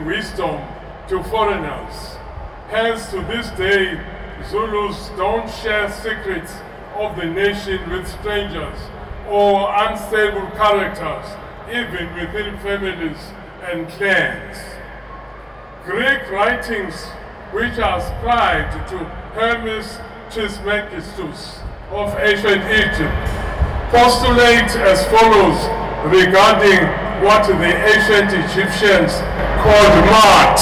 wisdom to foreigners. Hence, to this day, Zulus don't share secrets of the nation with strangers or unstable characters, even within families and clans. Greek writings, which are ascribed to Hermes Trismegistus of ancient Egypt, postulate as follows regarding what the ancient Egyptians called Mat,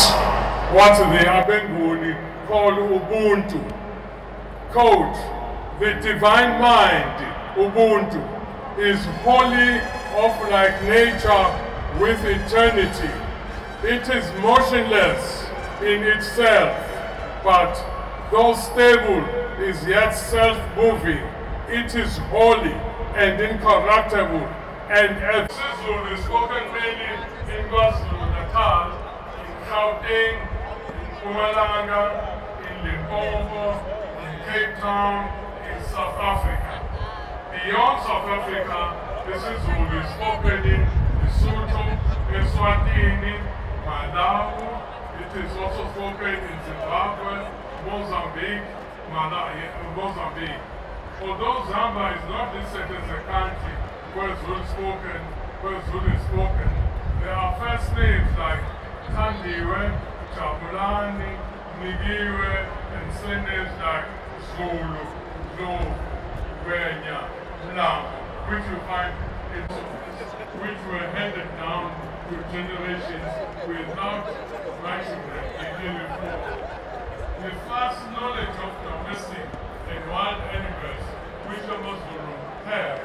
what the Abenguni called Ubuntu. Quote, the divine mind, Ubuntu, is wholly of like nature with eternity. It is motionless in itself, but though stable, is yet self-moving. It is holy and incorruptible, and as Misuzulu is spoken mainly in Kazulu, Natal, in Gauteng, in Umhlaba, in Limpopo, in Cape Town, in South Africa. Beyond South Africa, Misuzulu is spoken in Lesotho, Eswatini, Malawi. It is also spoken in Zimbabwe, Mozambique, Mozambique. Although Zambia is not listed as a country where Zulu is spoken, there are first names like Tandiwe, Chapulani, Nigiwe, and surnames like Zulu, Lo, Wenya, Lam, which you find which were handed down to generations without writing them in before. The first knowledge of domestic and wild animals which the Muslims have,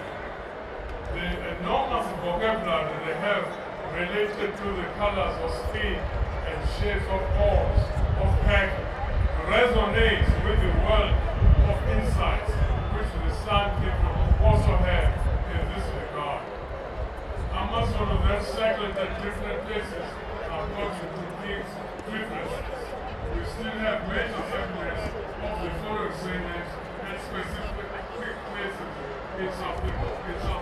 the enormous vocabulary they have related to the colors of skin and shapes of horns, of hair, resonates with the world of insights which the Sun people also have in this regard. Amazon then settled at different places according to these differences. We still have major evidence of the foreign sameness and specific places in South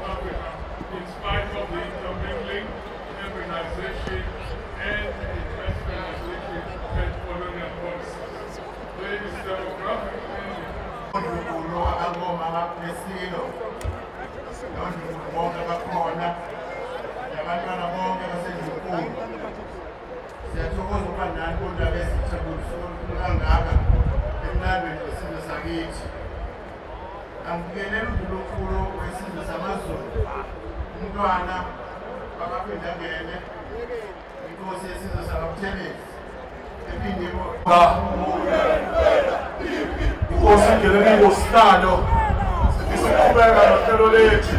Africa, in spite of the intermingling, urbanization, and industrialization and colonial policies. There is demographic siyathokoza ukuba nani kodwa bezithebula kangaka emlandweni wesizwe sakithi. Angibukele uNkulunkulu wesizwe samaZulu, umntwana bakaphinda ngene inkosi yesizwe sakaButhelezi ephinde inkosi ingeleni ngosihlalo isiqhubeka nohlelo lethu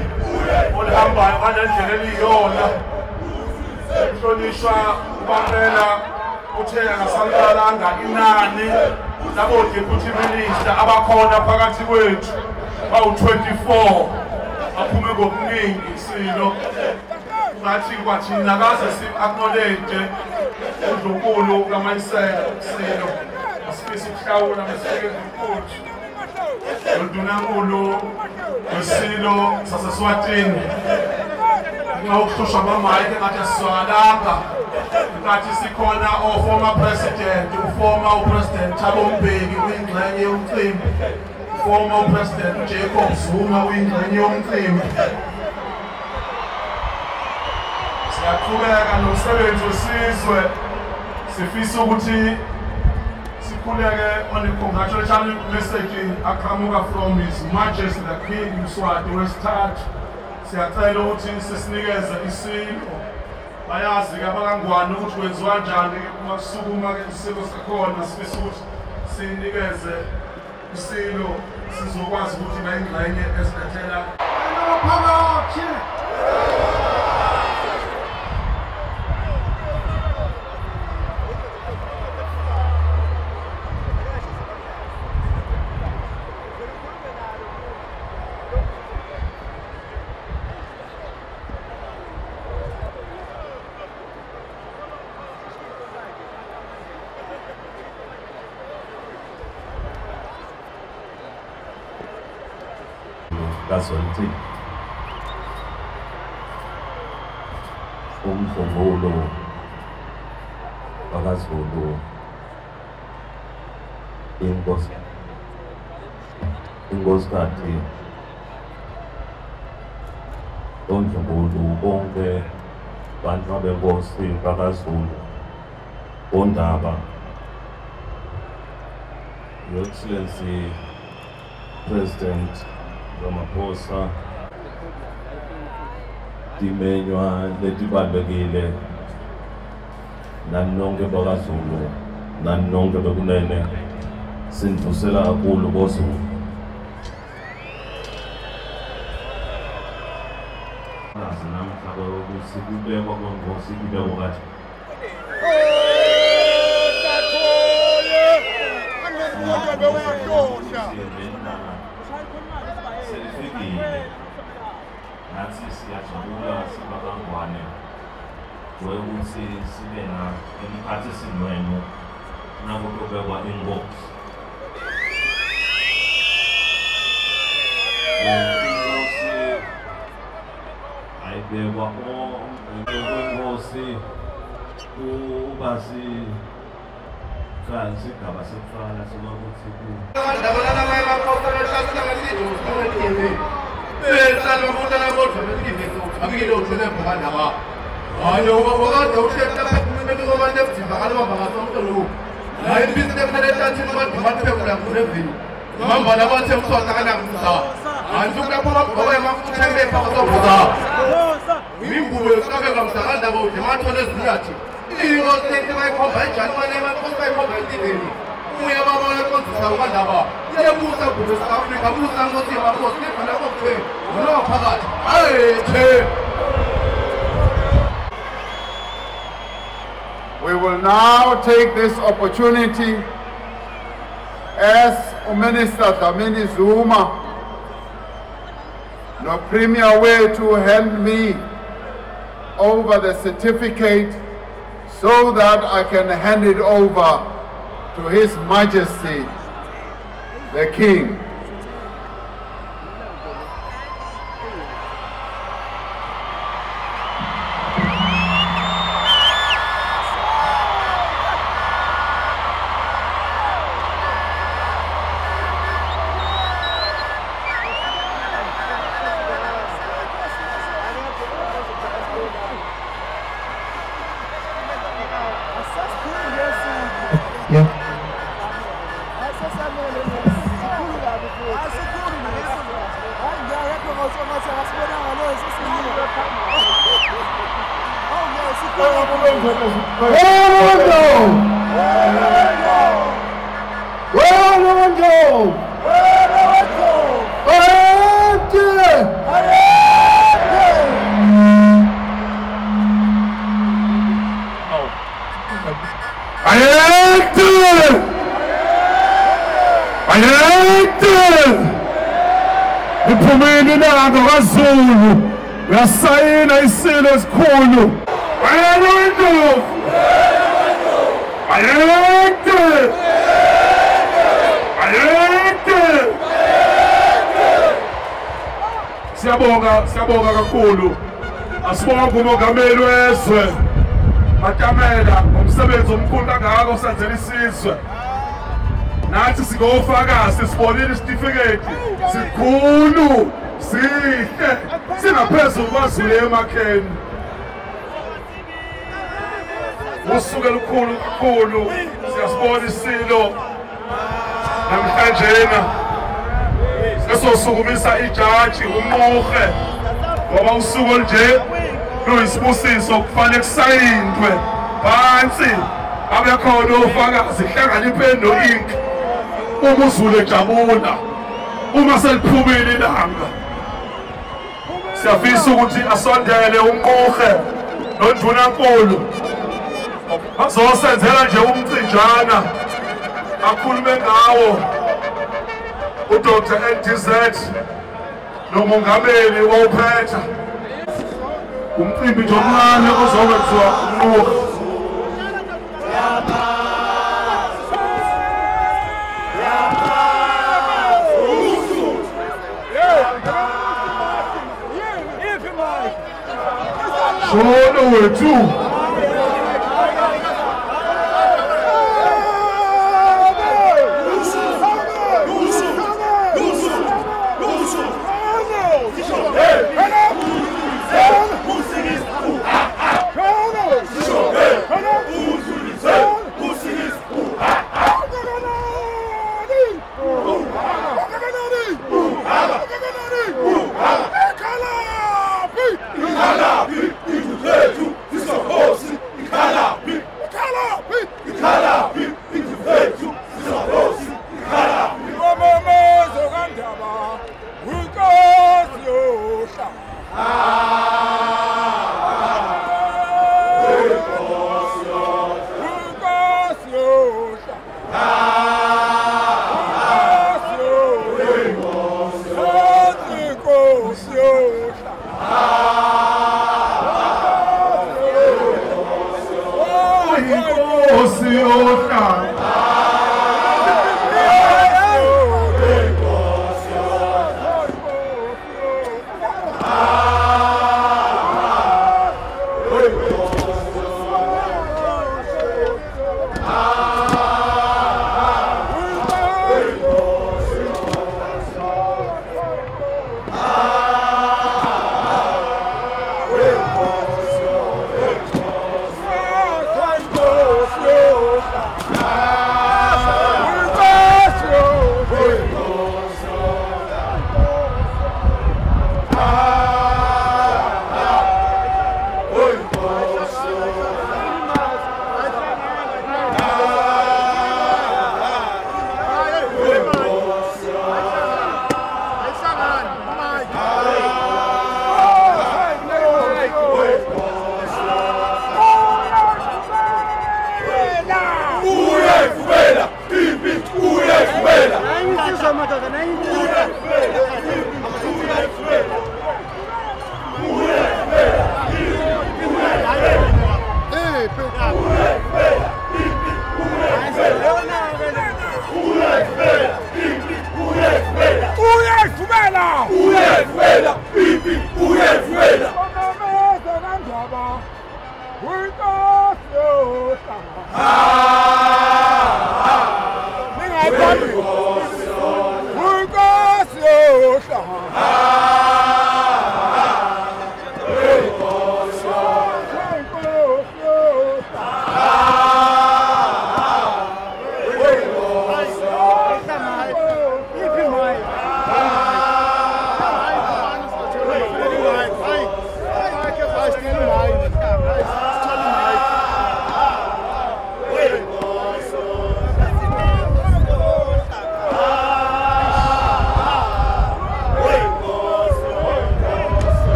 oluhambayo ngendlela eliyiyona. Hlonishwa ubamela uthe ngasalala inani labo deputy minister abakhona phakathi kwethu bawu-24 aphume ngobuningi silo ngathi kwathina kaze si-acknowledge uNdlunkulu kaMayisela silo asifisa ukuhlawula mesifike ezinkulu uNdunankulu wesilo saseSwatini ukuhlushwa amamayike ngathi asizwakalanga ngathi sikhona former president, former president Thabo Mbeki uyingxenye yomcimbi, former president Jacob Zuma uyingxenye yomcimbi. Siyaqhubeka nomsebenzi wesizwe, sifisa ukuthi sikhuleke on the congratulatory message aqhamuka from His Majesty the King Mswati wesithathu. Siyacela ukuthi sisinikeze isilo, bayazi abakangwane ukuthi kwenziwa kanjani uma kusukuma isilo sakhona. Sifisa ukuthi sinikeze isilo sizokwazi ukuthi bayingxenye esilethela Kazulu umhlongulo Kazulu ingosikhathi onjengulu bonke bantu abenkosi kaKazulu ondaba Your Excellency President Amabutho dimenywa letibalulekile nani nonke bakaZulu nani nonke bekunene sindvusela kakhulu koZulu namhla ukuthi kubekwa kwenkosi kubekwa kathi selifikile nathi siyajabula sibakangwane ukuthi sibe emkhathi sinwenu nako kubekwa inkosi ayibekwa inkosi ubasi sigaba sokufana sokuthi We will now take this opportunity as Minister Dlamini Zuma, no Premier way to hand me over the certificate so that I can hand it over to His Majesty, the King. Kazulu uyasayina isilo esikhulu siyabonga kakhulu asibonga umongameli wezwe Matamela ngomsebenzi omkhulu kangaka osenzela isizwe nathi sikofakazi sibonile isitifiketi sikhulu sihle singaphezulu kwaZulu emakheni usuke lukhulu kakhulu siyasibona isilo namhlanjena sesosukumisa ijaji umnqohe ngoba usuku nje luyisibusiso kufanele kusayindwe phansi abekhona ofakazi hlanganiphe no-ink uma uZulu ejabula uma seliphumile ilanga siyafisa ukuthi asondele umnqohe nondunankulu bazosenzela nje umcinjana akhulume ngawo uDr. NDZ nomongameli wawuphetha umcimbi nje omncane ozokwenziwa umnqohe Shono wetu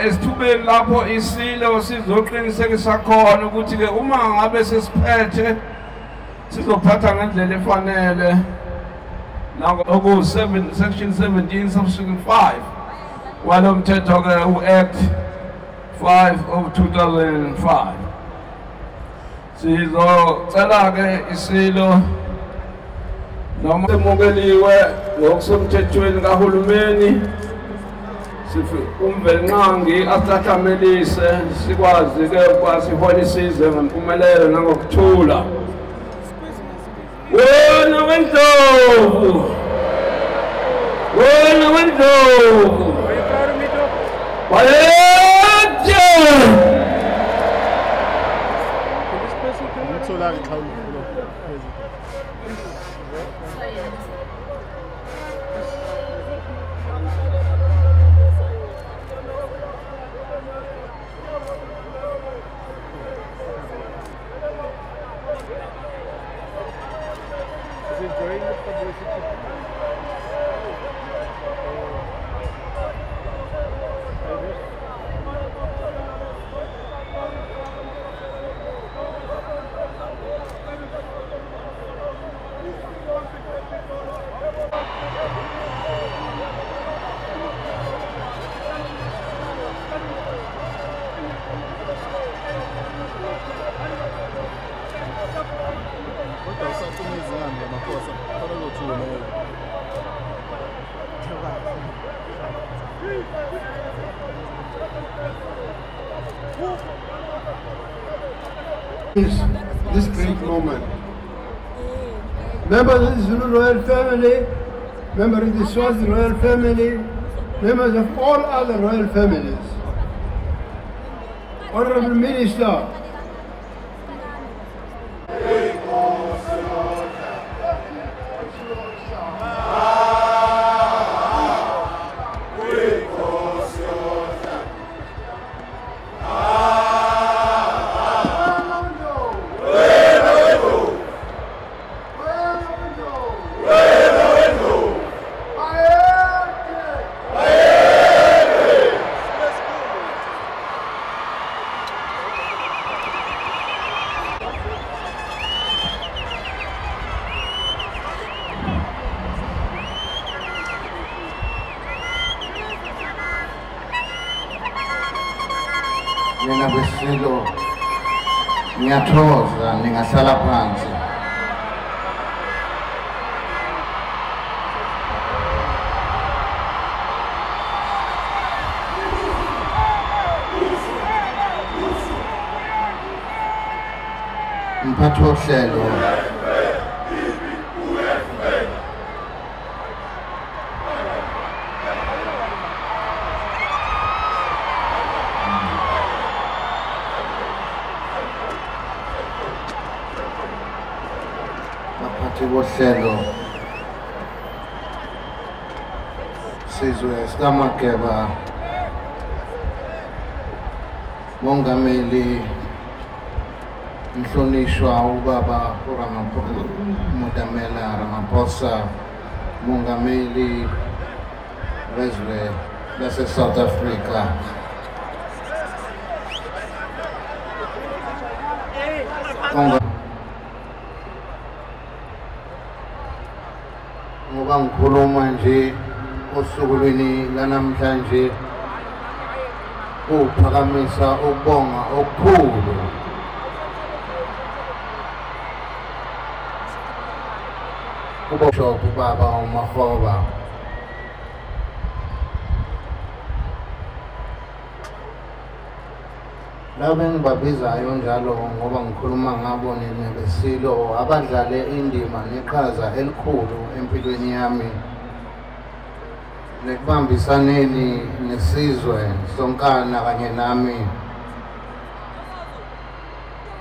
esithubeni lapho isilo sizoqinisekisa khona ukuthi ke uma ngabe sesiphethe sizophatha ngendlela efanele nangoku section 17 subsection 5 walo mthetho ke u-Act 5 of 2005. Sizocela ke isilo noma semukeliwe ngokusemthethweni kahulumeni umvelqangi asihlanganise sikwazi ke ukubasihola isizwe ngempumelelo nangokuthula. Wena wendlovu, wena wendlovu, wayethe this great moment. Members of the Zulu royal family, members of the Swazi royal family, members of all other royal families. Honorable Minister, mina besilo ngiyathoza ningahlala phansi. Mphathi wohlelo wohlelo sizwe sikaMageba, mongameli mhlonishwa ubaba Mutamela Ramaphosa, mongameli wezwe lase South Africa, ngoba ngikhuluma nje osukwini lanamhlanje uphakamisa ukubonga okukhulu ubishop baba uMahoba laba engibabizayo njalo ngoba ngikhuluma ngabo nebesilo abadlale indima neqhaza elikhulu empilweni yami nekubambisaneni nesizwe sonkana kanye nami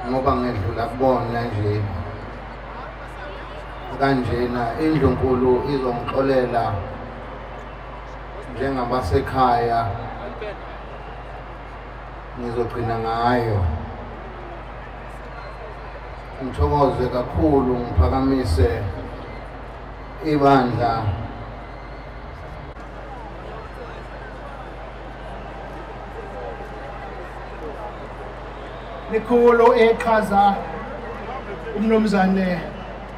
ngoba ngedlula kubona nje kanjena indlu nkulu izongixolela njengabasekhaya ngizogcina ngayo. Ngithokoze kakhulu ngiphakamise ibandla likhulu eqhaza umnumzane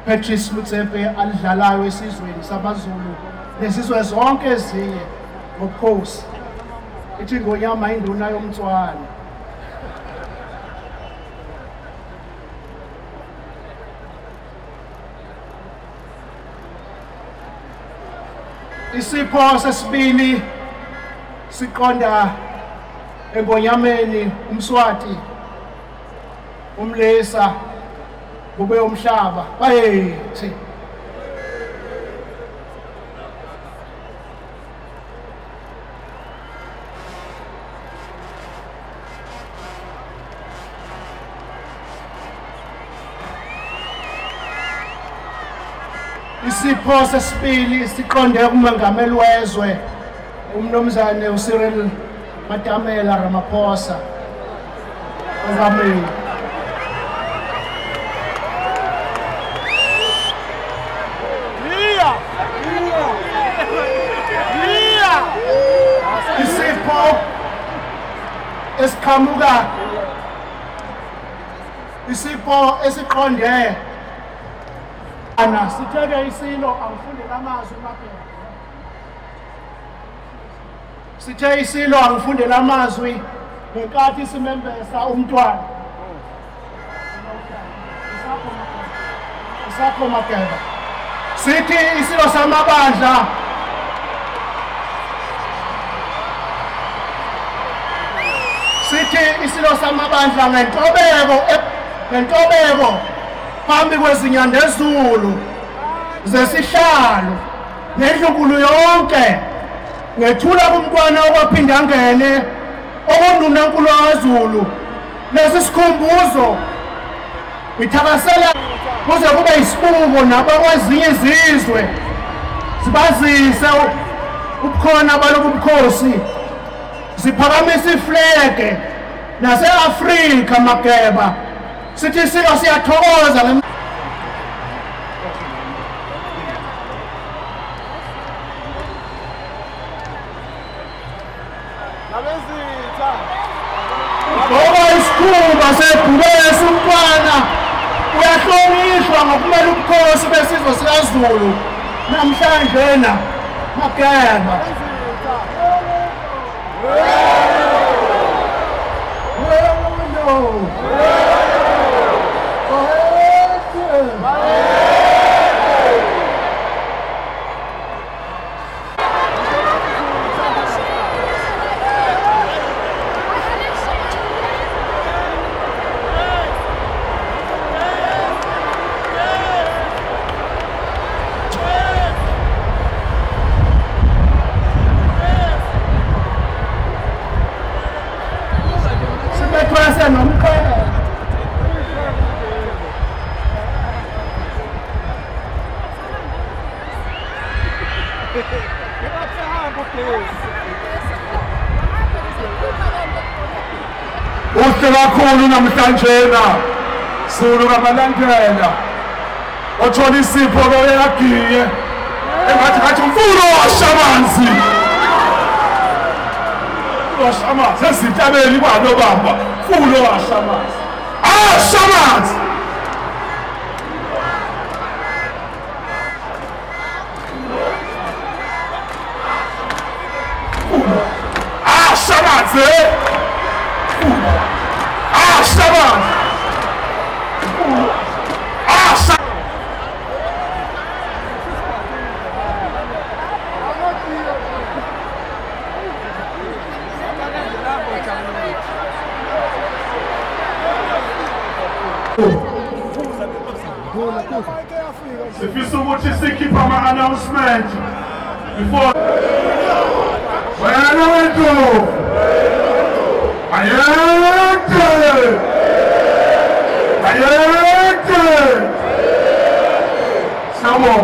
Patrice Mutsepe alidlalayo esizweni sabaZulu nesizwe zonke ezinye ngokhosi ithi ngonyama induna yomtswana. Isipho sesibili siqonda engonyameni umswati umlesa kube umhlaba bayethi isipho sesibili siqonde kumengameli wezwe umnumzane uCyril Matamela Ramaphosa ongameli. Isipho esiqhamuka isipho esiqonde ana sitheke isilo angifunde amazwi mabheka sithe isilo angifunde amazwi ngenkathi simembesa umntwana isapho mabheka sithi isilo samabandla sithi isilo samabandla ngentobeko phambi kwezinyanda ezulu zesihlalo nedlunkulu yonke ngethula kumntwana okwaphinda angene okundunankulu kaZulu lesi sikhumbuzo ngithakasela kuze kube isibuko nabakwezinye izizwe sibazise ubukhona balobu bukhosi ziphakamisa iflege nase-Afrika mageba sithi silo siyathokoza ngoba isikhumba sebhubesi umntwana uyahlonishwa ngokumela ubukhosi besizwe sikaZulu namhlanje na mageba. Uhle kakhulu namhlanje na Zulu kamalandela othola isipho loyagiye engathi umfulo washamanzi washamanzi ezintabeni kwanobamba mfulo washamanzi ashamanzi ashamanzi Sifisa ukuthi sikhipha ama-announcement before wena wethu ayete sabo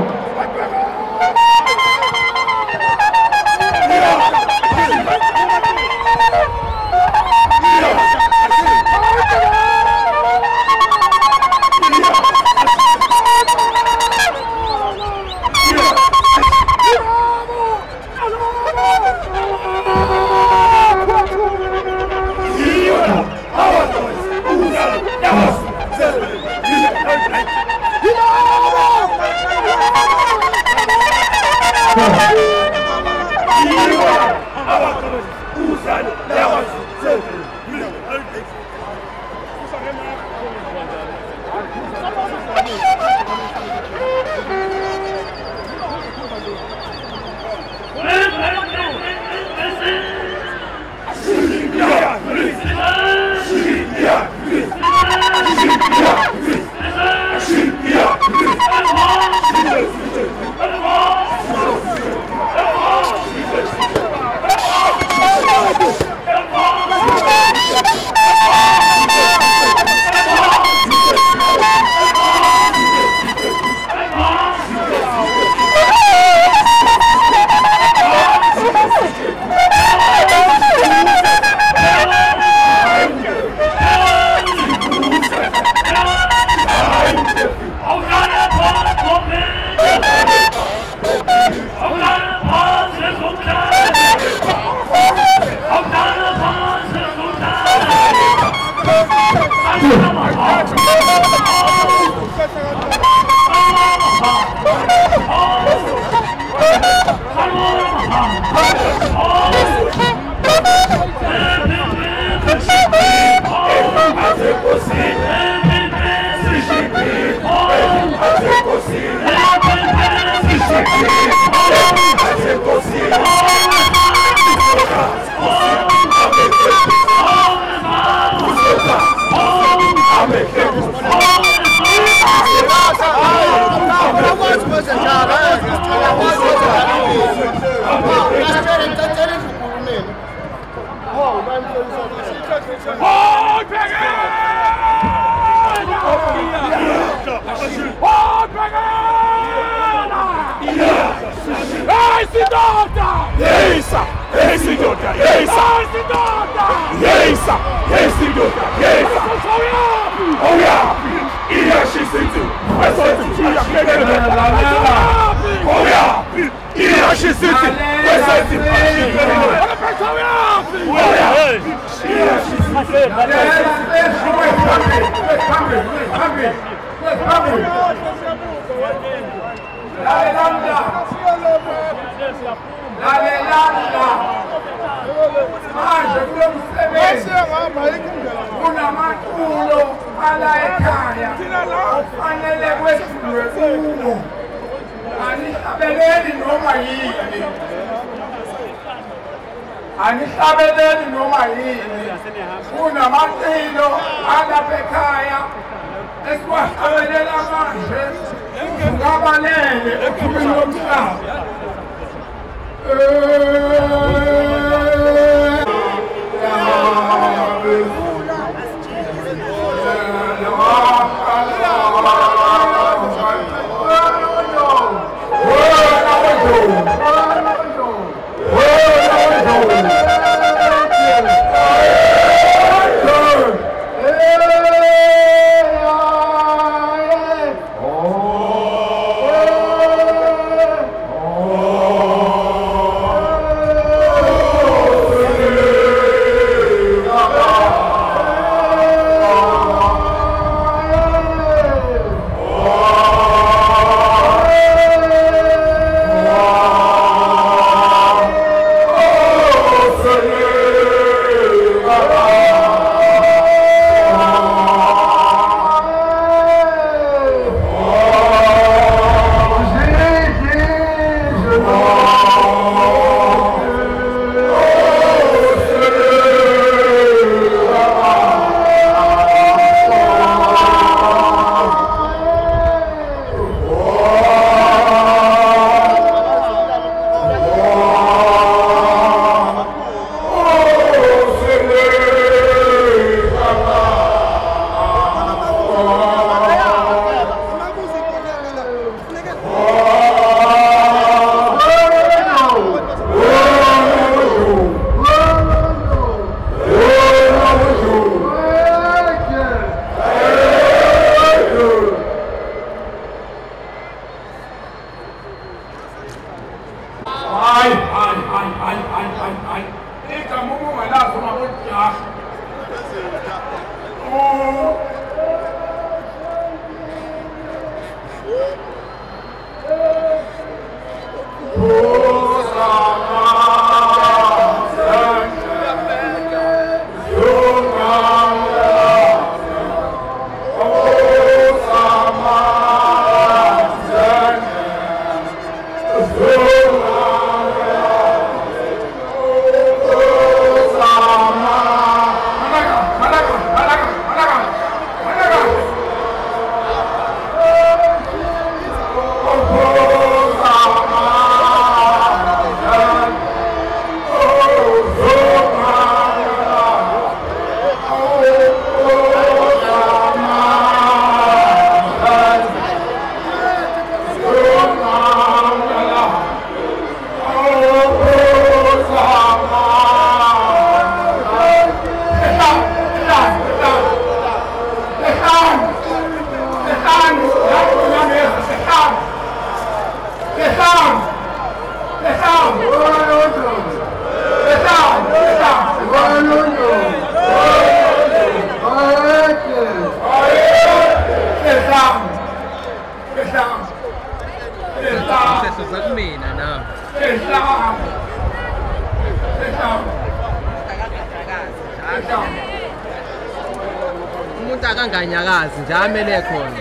akanganyakazi nje amele khona.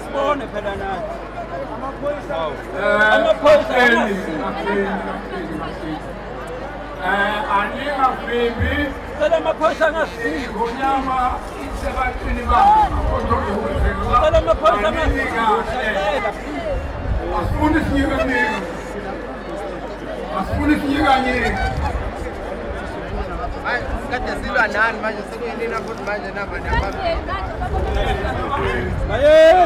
Sibone phela nathi Angingafimbi cela amaphoyisa angasifiki ngonyama isebantwini bami cela amaphoyisa angasifiki asifuni sinyikanyika asifuni sinyikanyika Kade silwa nani manje sekuyinina futhi manje namba nabami. Yeah.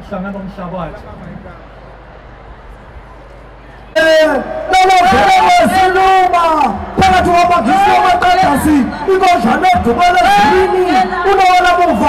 Uhlangene Umhlabathi. Siluma phakathi kwamagisi wamaqadasi inkonjane edubele zini unowela muva